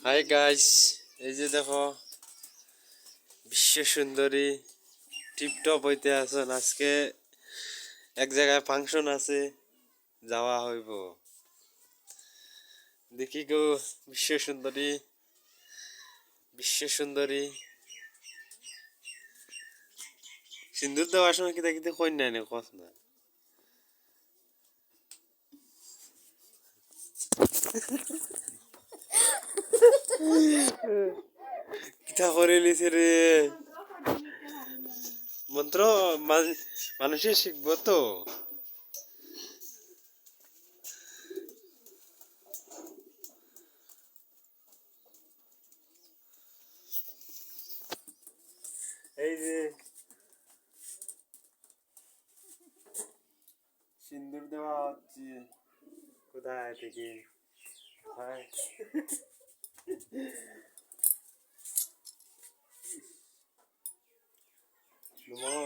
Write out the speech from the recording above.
Hi guys, এই যে দেখো বিশ্ব সুন্দরী টিপটপ হইতে আছেন। আজকে এক জায়গায় ফাংশন আছে, যাওয়া হইব। দেখি গো বিশ্ব সুন্দরী, বিশ্ব সুন্দরী সিন্দুর দেওয়ার সময় কি দেখিতে কই নাই কস না। কিতা করে লিছে রে মন্ত্র, মানুষে শিখবো তো। এই যে সিন্দুর দেওয়া হচ্ছে কোথায় থেকে। হাই নমো